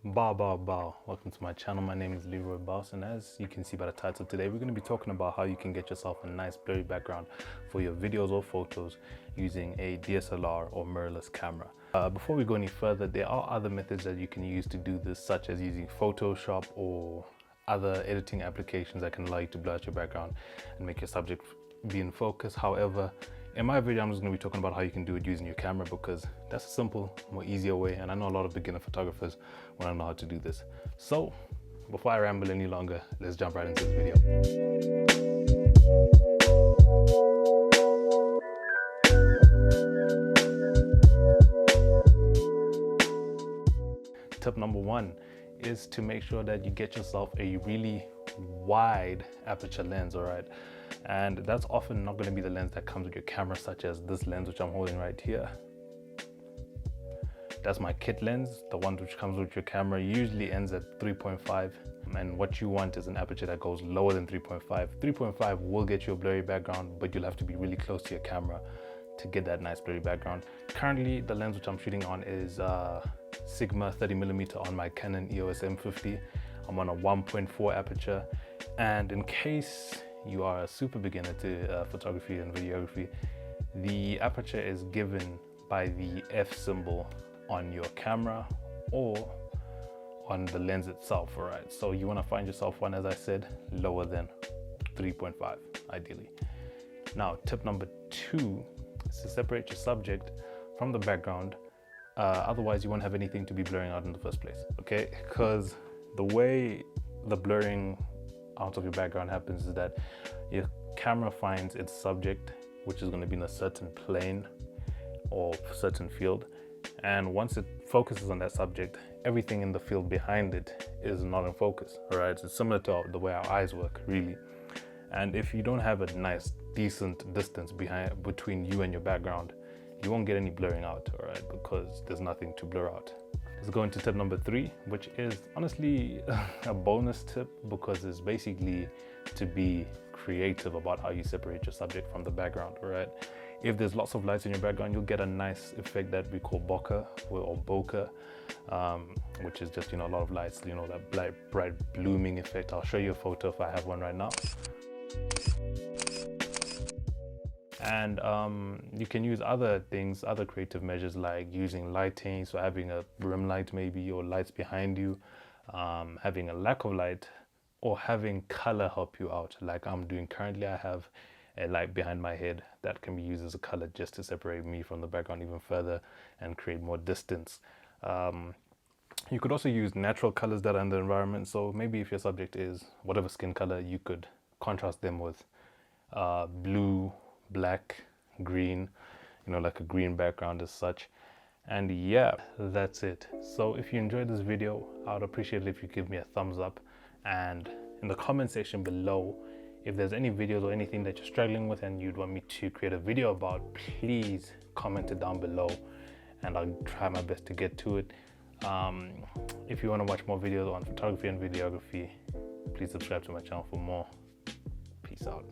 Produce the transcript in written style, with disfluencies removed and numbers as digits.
Bow. Welcome to my channel. My name is Leroy Boss, and as you can see by the title, today we're going to be talking about how you can get yourself a nice blurry background for your videos or photos using a DSLR or mirrorless camera. Before we go any further, there are other methods that you can use to do this, such as using Photoshop or other editing applications that can allow you to blur out your background and make your subject be in focus. However, in my video, I'm just going to be talking about how you can do it using your camera, because that's a simple, more easier way, and I know a lot of beginner photographers want to know how to do this. So before I ramble any longer, let's jump right into this video. Tip number one is to make sure that you get yourself a really wide aperture lens, all right? And that's often not going to be the lens that comes with your camera, such as this lens which I'm holding right here. That's my kit lens. The one which comes with your camera usually ends at 3.5, and what you want is an aperture that goes lower than 3.5. 3.5 will get you a blurry background, but you'll have to be really close to your camera to get that nice blurry background. Currently, the lens which I'm shooting on is Sigma 30mm on my Canon EOS M50. I'm on a 1.4 aperture, and in case you are a super beginner to photography and videography, the aperture is given by the F symbol on your camera or on the lens itself, all right? So you want to find yourself one, as I said, lower than 3.5 ideally. Now, tip number two is to separate your subject from the background. Otherwise you won't have anything to be blurring out in the first place, okay? Because the way the blurring out of your background happens is that your camera finds its subject, which is going to be in a certain plane or certain field, and once it focuses on that subject, everything in the field behind it is not in focus, all right? It's similar to the way our eyes work, really. And if you don't have a nice decent distance between you and your background, you won't get any blurring out, all right? Because there's nothing to blur out. Let's go into tip number three, which is honestly a bonus tip, because it's basically to be creative about how you separate your subject from the background, all right? If there's lots of lights in your background, you'll get a nice effect that we call bokeh or bokeh, which is just, a lot of lights, that bright blooming effect. I'll show you a photo if I have one right now. And you can use other things, other creative measures, like using lighting, so having a rim light maybe, or lights behind you, having a lack of light, or having color help you out, like I'm doing currently. I have a light behind my head that can be used as a color just to separate me from the background even further and create more distance. You could also use natural colors that are in the environment, so maybe if your subject is whatever skin color, you could contrast them with blue, black, green, like a green background as such. And yeah, that's it. So if you enjoyed this video, I would appreciate it if you give me a thumbs up, and in the comment section below, if there's any videos or anything that you're struggling with and you'd want me to create a video about, please comment it down below and I'll try my best to get to it. If you want to watch more videos on photography and videography, please subscribe to my channel for more. Peace out.